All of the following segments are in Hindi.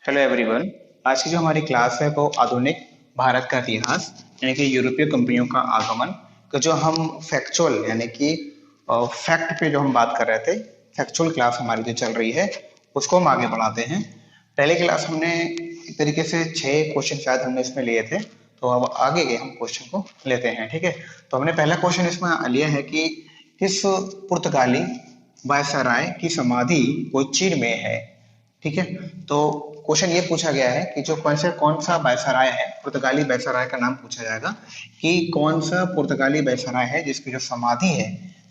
Hello everyone. आज की जो हमारी क्लास है वो आधुनिक भारत का इतिहास यानी कि यूरोपीय कंपनियों का आगमन का जो हम फैक्चुअल यानी कि फैक्ट पे जो हम बात कर रहे थे, फैक्चुअल क्लास हमारी जो चल रही है उसको हम आगे बढ़ाते हैं। पहले क्लास हमने एक तरीके से 6 क्वेश्चन शायद हमने इसमें लिए थे, तो अब आगे के हम क्वेश्चन को लेते हैं। ठीक है, तो हमने पहला क्वेश्चन इसमें लिया है कि किस पुर्तगाली वायसराय की समाधि कोचीन में है। ठीक है, तो क्वेश्चन ये पूछा गया है कि जो कौन सा वायसराय है, पुर्तगाली वायसराय का नाम पूछा जाएगा कि कौन सा पुर्तगाली वायसराय है जिसकी जो समाधि है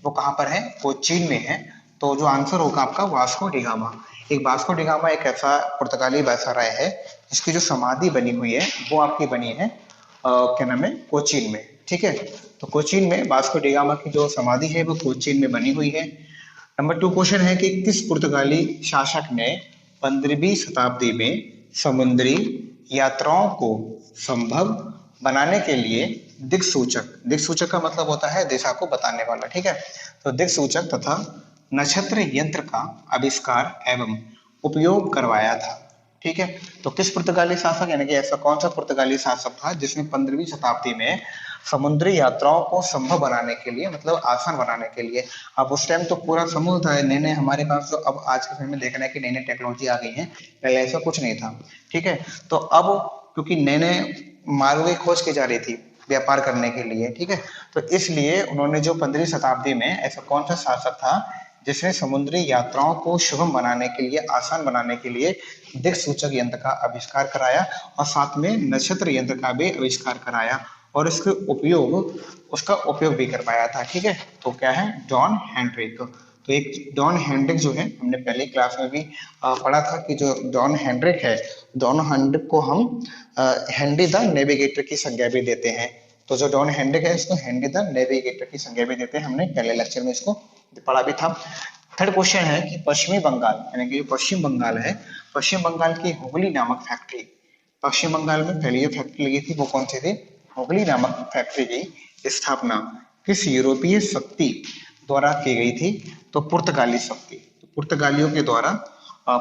वो कहाँ पर है, कोचीन में है। तो जो आंसर होगा आपका वास्को डिगामा। वास्को डिगामा एक ऐसा पुर्तगाली वायसराय है जिसकी जो समाधि बनी हुई है वो आपकी बनी है क्या नाम है, कोचीन में। ठीक है, तो कोचीन में वास्को डिगामा की जो समाधि है वो कोचीन में बनी हुई है। नंबर 2 क्वेश्चन है कि किस पुर्तगाली शासक ने 15वीं शताब्दी में समुद्री यात्राओं को संभव बनाने के लिए दिक्सूचक का मतलब होता है दिशा को बताने वाला। ठीक है, तो दिक्सूचक तथा नक्षत्र यंत्र का आविष्कार एवं उपयोग करवाया था। ठीक है, तो किस पुर्तगाली शासक यानी कि ऐसा कौन सा पुर्तगाली शासक था जिसने 15वीं शताब्दी में समुद्री यात्राओं को संभव बनाने के लिए, मतलब आसान बनाने के लिए। अब उस टाइम तो पूरा समुद्र था, नए नए हमारे पास तो अब आज के समय में देखना है कि नई नई टेक्नोलॉजी आ गई है, पहले ऐसा कुछ नहीं था। ठीक है, तो अब क्योंकि नए नए मार्गों की खोज की जा रही थी व्यापार करने के लिए। ठीक है, तो इसलिए उन्होंने जो 15वीं शताब्दी में ऐसा कौन सा शासक था जिसने समुद्री यात्राओं को सुगम बनाने के लिए, आसान बनाने के लिए दिक्सूचक यंत्र का आविष्कार कराया और साथ में नक्षत्र यंत्र का भी आविष्कार कराया और उसका उपयोग भी कर पाया था। ठीक है, तो क्या है, जॉन हेनरिक। तो एक जॉन हेनरिक जो है, हमने पहले क्लास में भी पढ़ा था कि जो जॉन हेनरिक है, जॉन हेनरिक को हम हेनरी द नेविगेटर की संज्ञा भी देते हैं। तो जो जॉन हेनरिक है इसको हेनरी द नेविगेटर की संज्ञा भी देते हैं, हमने पहले लेक्चर में इसको पढ़ा भी था। थर्ड क्वेश्चन है कि पश्चिमी बंगाल यानी कि पश्चिम बंगाल है, पश्चिम बंगाल की हुगली नामक फैक्ट्री, पश्चिम बंगाल में पहली जो फैक्ट्री लगी थी वो कौन सी थी, हुगली नामक फैक्ट्री की स्थापना किस यूरोपीय शक्ति द्वारा की गई थी, तो पुर्तगाली शक्ति, तो पुर्तगालियों के द्वारा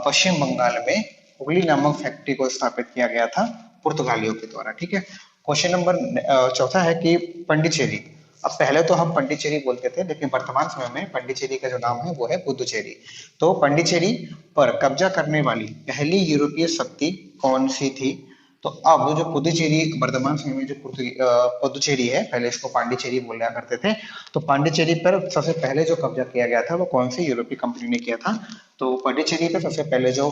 पश्चिम बंगाल में हुगली नामक फैक्ट्री को स्थापित किया गया था, पुर्तगालियों के द्वारा। ठीक है, क्वेश्चन नंबर चौथा है कि पंडिचेरी, अब पहले तो हम पंडिचेरी बोलते थे लेकिन वर्तमान समय में पंडिचेरी का जो नाम है वो है पुदुचेरी। तो पंडिचेरी पर कब्जा करने वाली पहली यूरोपीय शक्ति कौन सी थी, तो अब जो पुदुचेरी वर्तमान समय में जो पुदुचेरी है, पहले इसको पांडिचेरी बोला करते थे, तो पांडिचेरी पर सबसे पहले जो कब्जा किया गया था वो कौन सी यूरोपीय कंपनी ने किया था, तो पांडिचेरी पर सबसे पहले जो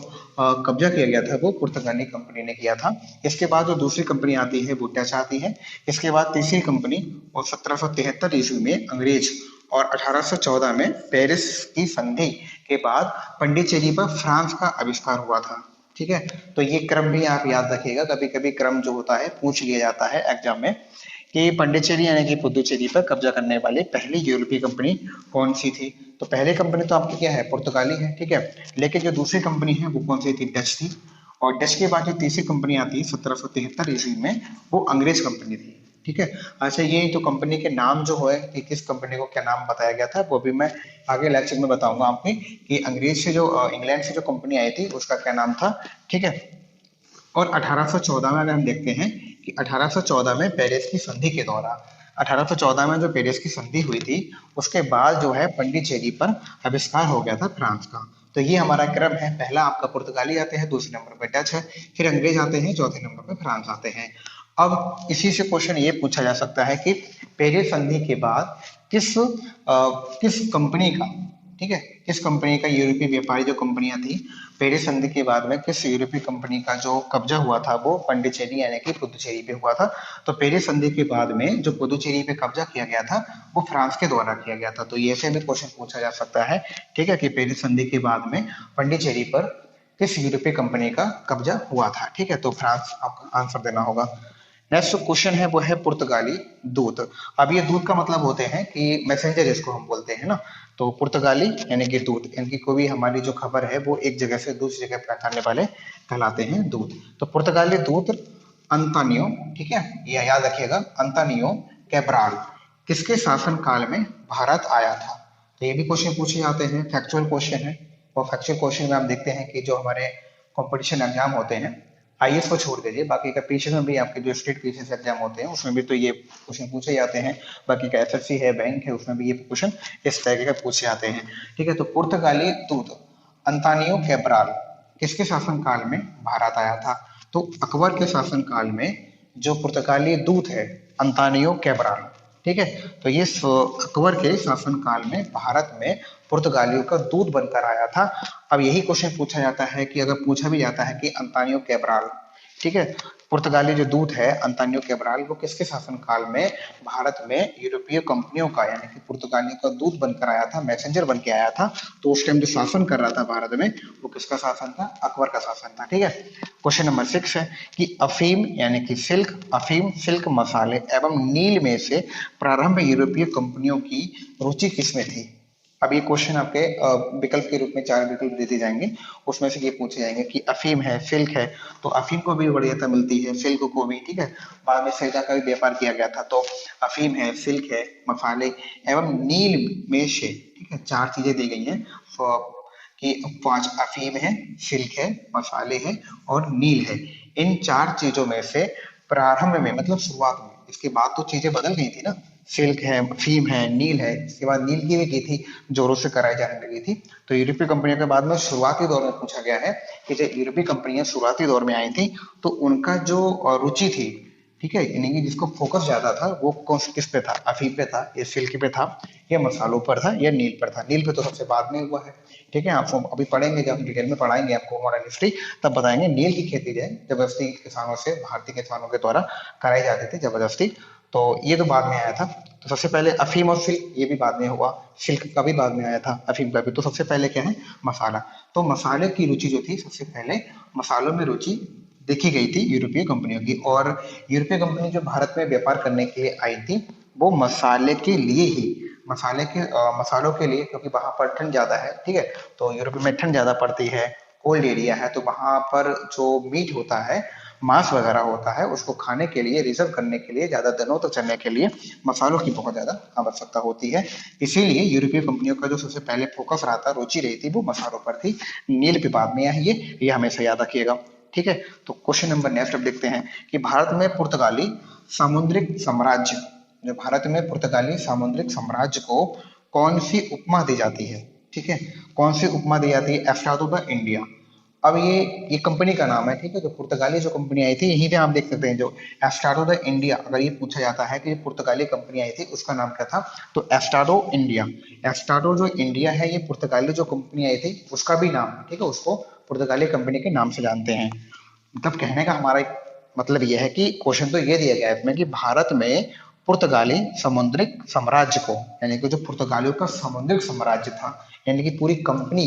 कब्जा किया गया था वो पुर्तगाली कंपनी ने किया था। इसके बाद जो दूसरी कंपनी आती है वो डच आती है, इसके बाद तीसरी कंपनी और 1773 ईस्वी में अंग्रेज और 1814 में पेरिस की संधि के बाद पंडिचेरी पर फ्रांस का आविष्कार हुआ था। ठीक है, तो ये क्रम भी आप याद रखिएगा, कभी कभी क्रम जो होता है पूछ लिया जाता है एग्जाम में कि पंडिचेरी यानी कि पुदुचेरी पर कब्जा करने वाली पहली यूरोपीय कंपनी कौन सी थी। तो पहली कंपनी तो आपकी क्या है, पुर्तगाली है। ठीक है, लेकिन जो दूसरी कंपनी है वो कौन सी थी, डच थी। और डच के बाद जो तीसरी कंपनी आती है 1773 ईस्वी में, वो अंग्रेज कंपनी थी। ठीक है, अच्छा ये तो कंपनी के नाम जो है कि किस कंपनी को क्या नाम बताया गया था वो भी मैं आगे लेक्चर में बताऊंगा आपको कि अंग्रेज से जो इंग्लैंड से जो कंपनी आई थी उसका क्या नाम था। ठीक है, और 1814 में अगर हम देखते हैं कि 1814 में पेरिस की संधि के दौरान, 1814 में जो पेरिस की संधि हुई थी उसके बाद जो है पंडिचेरी पर आविष्कार हो गया था फ्रांस का। तो ये हमारा क्रम है, पहला आपका पुर्तगाली आते हैं, दूसरे नंबर पे डच है, फिर अंग्रेज आते हैं, चौथे नंबर पे फ्रांस आते हैं। अब इसी से क्वेश्चन ये पूछा जा सकता है कि पेरिस संधि के बाद किस कंपनी का, ठीक है, किस कंपनी का, यूरोपीय व्यापारी जो कंपनियां थी, पेरिस संधि के बाद में किस यूरोपीय कंपनी का जो कब्जा हुआ था वो पंडिचेरी यानी कि पुदुचेरी पे हुआ था। तो पेरिस संधि के बाद में जो पुदुचेरी पे कब्जा किया गया था वो फ्रांस के द्वारा किया गया था। तो ये ऐसे भी क्वेश्चन पूछा जा सकता है, ठीक है, कि पेरिस संधि के बाद में पंडिचेरी पर किस यूरोपीय कंपनी का कब्जा हुआ था। ठीक है, तो फ्रांस आपका आंसर देना होगा। नेक्स्ट क्वेश्चन है वो है पुर्तगाली दूत। अब ये दूत का मतलब होते हैं कि मैसेंजर जिसको हम बोलते हैं ना, तो पुर्तगाली यानी कि दूत, इनकी कोई भी हमारी जो खबर है वो एक जगह से दूसरी जगह पहुंचाने वाले कहलाते हैं दूत। तो पुर्तगाली दूत अंतोनियो, ठीक है, ये याद रखिएगा, अंतोनियो कैब्राल किसके शासन काल में भारत आया था। तो ये भी क्वेश्चन पूछे जाते हैं, फैक्चुअल क्वेश्चन है। और फैक्चुअल क्वेश्चन में आप देखते हैं कि जो हमारे कंपटीशन एग्जाम होते हैं, आईएएस को छोड़ दीजिए, बाकी का पीसीएस में भी आपके जो स्टेट पीसीएस एग्जाम होते हैं उसमें भी तो ये क्वेश्चन पूछे जाते हैं। बाकी का एसएससी है, बैंक है, उसमें भी ये क्वेश्चन इस तरीके का पूछे जाते हैं। ठीक है, तो पुर्तगाली दूत अंतानियो कैब्राल किसके शासनकाल में भारत आया था? तो अकबर के शासनकाल में जो पुर्तगाली दूत है अंतानियो कैब्राल, ठीक है, तो ये अकबर के शासनकाल में भारत में पुर्तगालियों का दूत बनकर आया था। अब यही क्वेश्चन पूछा जाता है कि अगर पूछा भी जाता है कि अंतानियो कैब्राल, ठीक है, पुर्तगाली जो दूत है अंतानियो कैब्राल वो किसके शासनकाल में भारत में यूरोपीय कंपनियों का यानी कि पुर्तगालियों का दूत बनकर आया था, मैसेंजर बन के आया था। तो उस टाइम जो शासन कर रहा था भारत में वो किसका शासन था? अकबर का शासन था। ठीक है, क्वेश्चन नंबर 6 है कि अफीम यानी कि सिल्क, अफीम, सिल्क, मसाले एवं नील में से प्रारंभ यूरोपीय कंपनियों की रुचि किसमें थी? अब ये क्वेश्चन आपके विकल्प के रूप में 4 विकल्प दे दिए जाएंगे, उसमें से ये पूछे जाएंगे कि अफीम है, सिल्क है, तो अफीम को भी वरीयता मिलती है, सिल्क को भी, ठीक है, बाद में सिल्क का भी व्यापार किया गया था। तो अफीम है, सिल्क है, मसाले एवं नील में से, ठीक है, 4 चीजें दी गई हैं कि 5 अफीम है, सिल्क है, मसाले है और नील है। इन 4 चीजों में से प्रारंभ में मतलब शुरुआत में, इसके बाद तो चीजें बदल गई थी ना, सिल्क है, अफीम है, नील है, इसके बाद नील की भी की थी, जोरों से कराई जाने लगी थी। तो यूरोपीय कंपनियों के बाद में शुरुआती दौर में पूछा गया है कि जब यूरोपीय कंपनियां शुरुआती दौर में आई थी तो उनका जो रुचि थी, ठीक है, यानी कि जिसको फोकस ज्यादा था वो कौन किस पे था? अफीम पे था या सिल्क पे था या मसालों पर था या नील पर था? नील पे तो सबसे बाद में हुआ है। ठीक है, आपको अभी पढ़ेंगे, जब डिटेल में पढ़ाएंगे आपको मॉडर्न हिस्ट्री, तब बताएंगे नील की खेती जो है जबरदस्ती किसानों से, भारतीय किसानों के द्वारा कराई जाती थी जबरदस्ती। तो ये तो बाद में आया था। तो सबसे पहले अफीम और सिल्क ये भी बाद में हुआ, सिल्क का भी बाद में आया था, अफीम का भी। तो सबसे पहले क्या है? मसाला। तो मसाले की रुचि जो थी, सबसे पहले मसालों में रुचि देखी गई थी यूरोपीय कंपनियों की। और यूरोपीय कंपनी जो भारत में व्यापार करने के लिए आई थी वो मसाले के लिए ही, मसालों के लिए, क्योंकि वहां पर ठंड ज्यादा है, ठीक है, तो यूरोप में ठंड ज्यादा पड़ती है, कोल्ड एरिया है, तो वहां पर जो मीट होता है, मांस वगैरह होता है, उसको खाने के लिए, रिजर्व करने के लिए, ज्यादा दिनों तक चलने के लिए मसालों की बहुत ज्यादा आवश्यकता होती है। इसीलिए यूरोपीय कंपनियों का जो सबसे पहले फोकस रहा था, रुचि रही थी, वो मसालों पर थी। नील पे बाद में आई है, ये हमेशा याद रखिएगा। ठीक है, तो क्वेश्चन नंबर नेक्स्ट अब देखते हैं कि भारत में पुर्तगाली सामुद्रिक साम्राज्य, जो भारत में पुर्तगाली सामुद्रिक साम्राज्य को कौन सी उपमा दी जाती है? ठीक है, कौन सी उपमा दी जाती है? एस्टाडो द इंडिया। अब ये कंपनी का नाम है, ठीक है, जो पुर्तगाली जो कंपनी आई थी, यहीं पे आप देख सकते हैं जो एस्टाडो द इंडिया, अगर ये पूछा जाता है कि पुर्तगाली कंपनी आई थी उसका नाम क्या था, तो एस्टाडो इंडिया। एस्टाडो जो इंडिया है, ये पुर्तगाली जो कंपनी आई थी उसका भी नाम है, ठीक है, उसको पुर्तगाली कंपनी के नाम से जानते हैं। मतलब कहने का हमारा मतलब यह है कि क्वेश्चन तो ये दिया गया है इसमें कि भारत में पुर्तगाली समुद्रिक साम्राज्य को, यानी कि जो पुर्तगालियों का समुद्रिक साम्राज्य था, यानी कि पूरी कंपनी,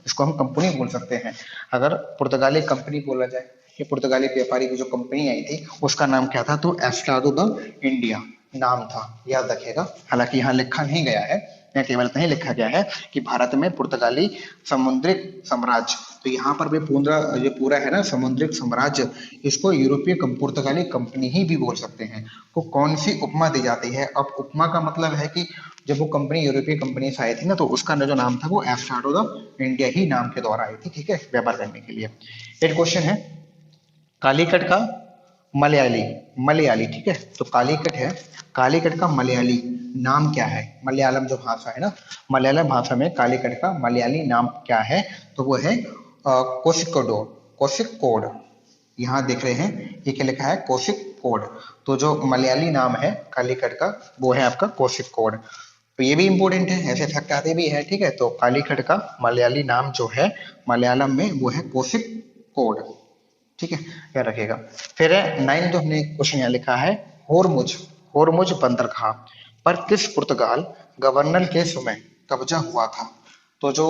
इसको हम कंपनी बोल सकते हैं। अगर पुर्तगाली कंपनी बोला जाए, ये पुर्तगाली व्यापारी की जो कंपनी आई थी उसका नाम क्या था? तो एस्टाडो द इंडिया नाम था, याद रखिएगा। हालांकि यहाँ लिखा नहीं गया है, यहाँ केवल इतना ही लिखा गया है कि भारत में पुर्तगाली समुद्रिक साम्राज्य, तो यहाँ पर भी पूरा जो पूरा है ना समुद्रिक साम्राज्य, इसको यूरोपीय पुर्तगाली कंपनी ही भी बोल सकते हैं। को कौन सी उपमा दी जाती है? अब उपमा का मतलब है कि जब वो कंपनी यूरोपीय कंपनी से आई थी ना, तो उसका जो नाम था वो एस्टाडो द इंडिया ही नाम के द्वारा आई थी, ठीक है, व्यापार करने के लिए। एक क्वेश्चन है कालीकट का मलयाली, मलयाली, ठीक है, तो कालीकट है, कालीकट का मलयाली नाम क्या है? मलयालम जो भाषा है ना, मलयालम भाषा में कालीकट का मलयाली नाम क्या है? तो वो है कोशिकोड, कोशिकोड। यहाँ देख रहे हैं ये क्या लिखा है? कोशिकोड। तो जो मलयाली नाम है कालीकट का वो है आपका कोशिकोड। तो ये भी इंपॉर्टेंट है, ऐसे फैक्ट आते भी है, ठीक है। तो कालीकट का मलयाली नाम जो है मलयालम में वो है कोशिकोड, ठीक है, याद रखिएगा। फिर 9 जो हमने क्वेश्चन यहाँ लिखा है, होरमुज, होरमुज बंदरगाह पर किस पुर्तगाल गवर्नर के समय कब्जा हुआ था? तो जो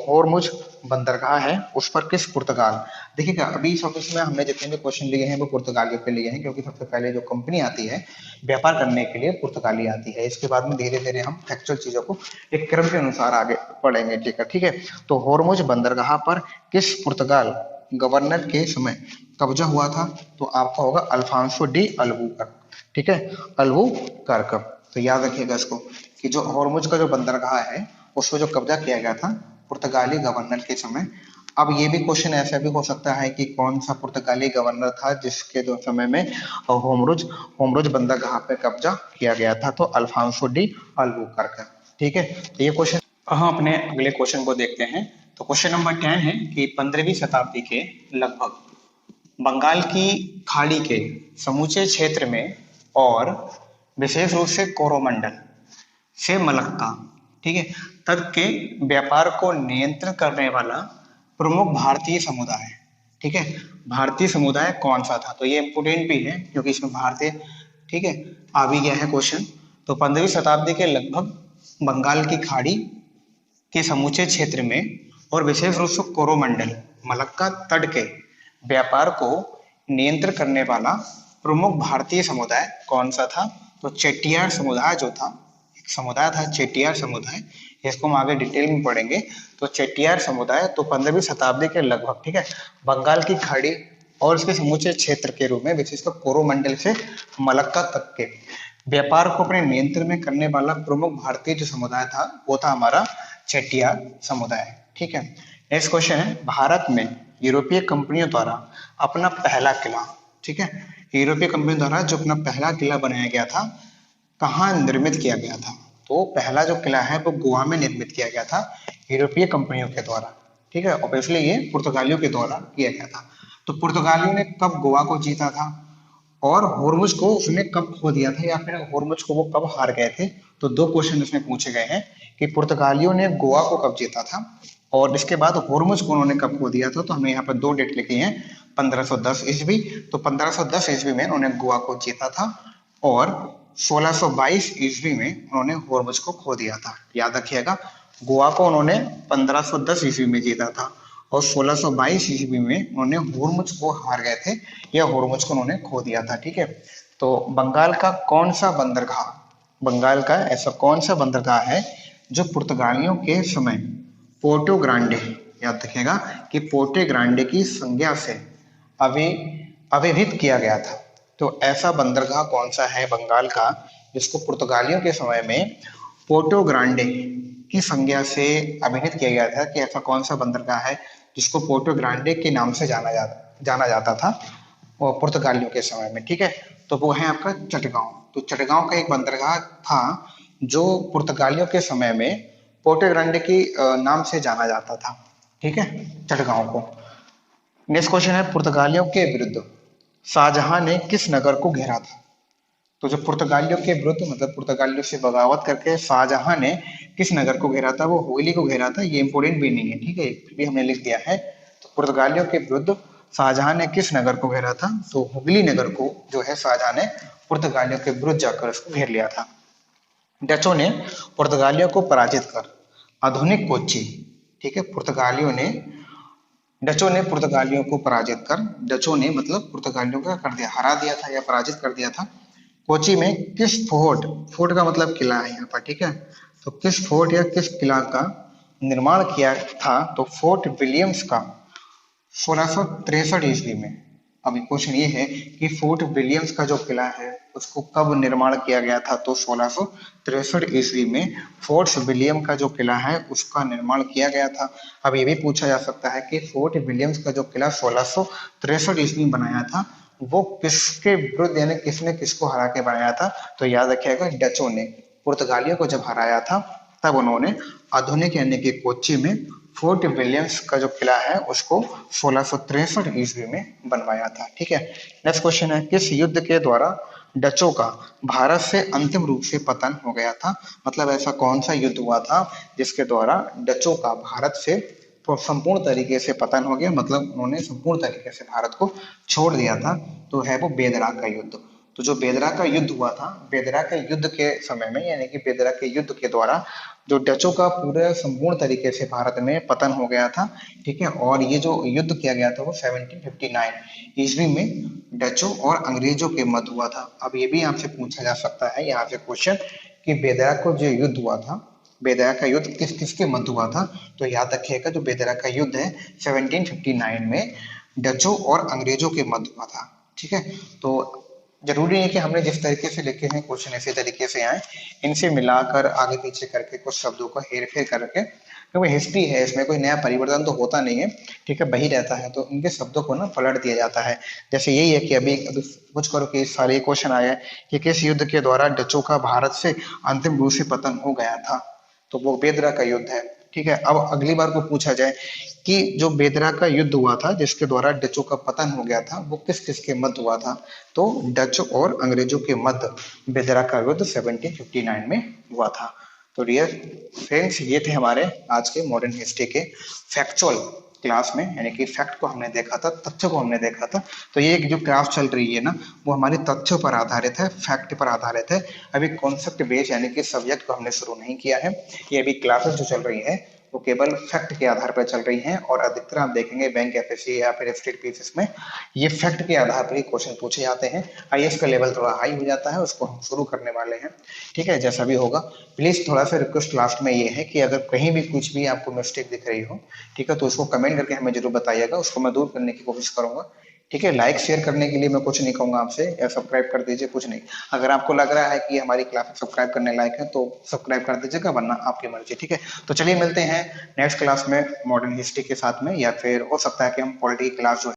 होरमुज बंदरगाह है उस पर किस पुर्तगाल, देखिएगा अभी इस ऑफिस में हमने जितने भी क्वेश्चन लिए हैं वो पुर्तगालियों पे लिए हैं, क्योंकि सबसे पहले जो कंपनी आती है व्यापार करने के लिए पुर्तगाली आती है। इसके बाद में धीरे धीरे हम फैक्चुअल चीजों को एक क्रम के अनुसार आगे पढ़ेंगे, ठीक है। तो होरमुज बंदरगाह पर किस पुर्तगाल गवर्नर के समय कब्जा हुआ था? तो आपका होगा अल्फांसो डी अल्बुकर्क, ठीक है, अल्बुकर्क। तो याद रखिएगा इसको कि जो होर्मुज का जो बंदरगाह है उसको जो कब्जा किया गया था पुर्तगाली गवर्नर के समय अब ये भी क्वेश्चन ऐसा भी हो सकता है कि कौन सा पुर्तगाली गवर्नर था जिसके जो समय में होमरुज होमरुज बंदरगाह पे कब्जा किया गया था, तो अल्फांसो डी अल्बुकर्क। ठीक है, तो ये क्वेश्चन। हम अपने अगले क्वेश्चन को देखते हैं। तो क्वेश्चन नंबर 10 है कि 15वीं शताब्दी के लगभग बंगाल की खाड़ी के समूचे क्षेत्र में और विशेष रूप से कोरोमंडल से मलक्का, ठीक है, तक के व्यापार को नियंत्रित करने वाला प्रमुख भारतीय समुदाय, ठीक है, भारतीय समुदाय कौन सा था? तो ये इंपोर्टेंट भी है क्योंकि इसमें भारतीय, ठीक है, आ भी गया है क्वेश्चन। तो 15वीं शताब्दी के लगभग बंगाल की खाड़ी के समूचे क्षेत्र में और विशेष रूप से कोरोमंडल मलक्का तट के व्यापार को नियंत्रित करने वाला प्रमुख भारतीय समुदाय कौन सा था? तो चेट्टियार समुदाय जो था, एक समुदाय था चेट्टियार समुदाय, इसको हम आगे डिटेल में पढ़ेंगे। तो चेट्टियार समुदाय तो 15वीं शताब्दी के लगभग, ठीक है, बंगाल की खाड़ी और इसके समूचे क्षेत्र के रूप में विशेषकर कोरोमंडल से मलक्का तक के व्यापार को अपने नियंत्रण में करने वाला प्रमुख भारतीय जो समुदाय था वो था हमारा चेट्टियार समुदाय। ठीक है, नेक्स्ट क्वेश्चन है, भारत में यूरोपीय कंपनियों द्वारा अपना पहला किला, ठीक है, यूरोपीय कंपनियों द्वारा जो अपना पहला किला बनाया गया था कहाँ निर्मित किया गया था? तो पहला जो किला है वो गोवा में निर्मित किया गया था यूरोपीय कंपनियों के द्वारा। ठीक है, ऑब्वियसली ये पुर्तगालियों के द्वारा किया गया था। तो पुर्तगालियों ने कब गोवा को जीता था और होर्मुज को उसने कब खो दिया था, या फिर होर्मुज को वो कब हार गए थे? तो दो क्वेश्चन इसमें पूछे गए हैं कि पुर्तगालियों ने गोवा को कब जीता था और इसके बाद होर्मुज को उन्होंने कब खो दिया था। तो हमने यहाँ पर दो डेट लिखी है, 1510 ईस्वी, तो 1510 ईस्वी में उन्होंने गोवा को जीता था और 1622 ईस्वी में उन्होंने होर्मुज को खो दिया था। याद रखिएगा, गोवा को उन्होंने 1510 ईस्वी में जीता था और 1622 ईस्वी में उन्होंने होर्मुज को हार गए थे या होर्मुज को उन्होंने खो दिया था। ठीक है, तो बंगाल का कौन सा बंदरगाह, बंगाल का ऐसा कौन सा बंदरगाह है जो पुर्तगालियों के समय पोर्टो ग्रांडे, याद रखिएगा कि पोर्टो ग्रांडे की संज्ञा से अभिहित किया गया था। तो ऐसा बंदरगाह कौन सा है बंगाल का जिसको पुर्तगालियों के समय में पोर्टो ग्रांडे की संज्ञा से अभिहित किया गया था, कि ऐसा कौन सा बंदरगाह है जिसको पोर्टो ग्रांडे के नाम से जाना जाता था वो पुर्तगालियों के समय में। ठीक है, तो वो है आपका चटगांव। तो चटगांव का एक बंदरगाह था जो पुर्तगालियों के समय में पोर्टो ग्रांडे की नाम से जाना जाता था। ठीक है, चटगांव को। नेक्स्ट क्वेश्चन है, पुर्तगालियों के विरुद्ध शाहजहां ने किस नगर को घेरा था? तो जो पुर्तगालियों के विरुद्ध मतलब पुर्तगालियों से बगावत करके शाहजहां ने किस नगर को घेरा था? वो हुगली को घेरा था। ये इंपोर्टेंट भी नहीं है, ठीक है, फिर भी हमने लिख दिया है। तो पुर्तगालियों के विरुद्ध शाहजहां ने किस नगर को घेरा था? तो हुगली नगर को जो है शाहजहां ने पुर्तगालियों के विरुद्ध जाकर उसको घेर लिया था। डचों ने पुर्तगालियों को पराजित कर आधुनिक कोच्चि, ठीक है, डचों ने पुर्तगालियों को पराजित कर, डचों ने मतलब पुर्तगालियों को कर दिया, हरा दिया था या पराजित कर दिया था। कोच्चि में किस फोर्ट, फोर्ट का मतलब किला है यहाँ पर, ठीक है, तो किस फोर्ट या किस किला का निर्माण किया था? तो फोर्ट विलियम्स का 1663 ईस्वी में। अभी क्वेश्चन ये है कि फोर्ट विलियम्स का जो किला है उसको कब निर्माण किया गया था? तो 1663 ईस्वी में फोर्ट विलियम का जो किला है उसका निर्माण किया गया था। अब ये भी पूछा जा सकता है कि फोर्ट विलियम्स का जो किला 1663 ईस्वी में बनाया था वो किसके विरुद्ध, यानी किसने किसको हरा के बनाया था? तो याद रखिएगा, डचों ने पुर्तगालियों को जब हराया था तब उन्होंने आधुनिक यानी कि कोच्चि में फोर्ट विलियम्स का जो किला है उसको 1663 ईस्वी में बनवाया था। ठीक है, नेक्स्ट क्वेश्चन है, किस युद्ध के द्वारा डचों का भारत से अंतिम रूप से पतन हो गया था? मतलब ऐसा कौन सा युद्ध हुआ था जिसके द्वारा डचों का भारत से संपूर्ण तरीके से पतन हो गया, मतलब उन्होंने संपूर्ण तरीके से भारत को छोड़ दिया था? तो है वो बेदरा का युद्ध। तो जो बेदरा का युद्ध हुआ था, बेदरा के युद्ध के समय में यानी कि बेदरा के युद्ध के द्वारा जो डचों का पूरे संपूर्ण तरीके से भारत में पतन हो गया था। ठीक है, और ये जो युद्ध किया गया था वो 1759 ईस्वी में डचों और अंग्रेजों के मध्य हुआ था। अब ये भी आपसे पूछा जा सकता है यहाँ से क्वेश्चन कि बेदरा को जो युद्ध हुआ था, बेदरा का युद्ध किस किसके मध्य हुआ था? तो याद रखिएगा, जो बेदरा का युद्ध है 1759 में डचों और अंग्रेजों के मध्य हुआ था। ठीक है, तो जरूरी है कि हमने जिस तरीके से लिखे हैं क्वेश्चन इसी तरीके से आए, इनसे मिलाकर आगे पीछे करके कुछ शब्दों को हेर फेर करके क्योंकि हिस्ट्री है, इसमें कोई नया परिवर्तन तो होता नहीं है, ठीक है, वही रहता है, तो इनके शब्दों को ना पलट दिया जाता है। जैसे यही है कि अभी कुछ करो कि इस साल ये क्वेश्चन आया है कि किस युद्ध के द्वारा डचों का भारत से अंतिम रूप से पतन हो गया था, तो वो बेदरा का युद्ध है। ठीक है, अब अगली बार को पूछा जाए कि जो बेदरा का युद्ध हुआ था जिसके द्वारा डचों का पतन हो गया था, वो किस किस के मध्य हुआ था, तो डच और अंग्रेजों के मध्य बेदरा का युद्ध 1759 में हुआ था। तो डियर फ्रेंड्स, ये थे हमारे आज के मॉडर्न हिस्ट्री के फैक्चुअल क्लास में, यानी कि फैक्ट को हमने देखा था, तथ्य को हमने देखा था। तो ये जो क्लास चल रही है ना, वो हमारे तथ्यों पर आधारित है, फैक्ट पर आधारित है। अभी कॉन्सेप्ट बेस्ड यानी कि सब्जेक्ट को हमने शुरू नहीं किया है। ये अभी क्लासेस जो चल रही है वो केवल फैक्ट के आधार पर चल रही हैं, और अधिकतर आप देखेंगे बैंक एफएससी या फिर स्टेट पीसीएस में ये फैक्ट के आधार पर ही क्वेश्चन पूछे जाते हैं। आईएएस का लेवल थोड़ा हाई हो जाता है, उसको हम शुरू करने वाले हैं। ठीक है, जैसा भी होगा प्लीज थोड़ा सा रिक्वेस्ट लास्ट में ये है कि अगर कहीं भी कुछ भी आपको मिस्टेक दिख रही हो, ठीक है, तो उसको कमेंट करके हमें जरूर बताइएगा, उसको मैं दूर करने की कोशिश करूंगा। ठीक है, लाइक शेयर करने के लिए मैं कुछ नहीं कहूंगा आपसे, या सब्सक्राइब कर दीजिए, कुछ नहीं। अगर आपको लग रहा है कि हमारी क्लास सब्सक्राइब करने लायक है तो सब्सक्राइब कर दीजिएगा, वरना आपकी मर्जी। ठीक है, तो चलिए मिलते हैं नेक्स्ट क्लास में मॉडर्न हिस्ट्री के साथ में, या फिर हो सकता है कि हम पॉलिटी क्लास जो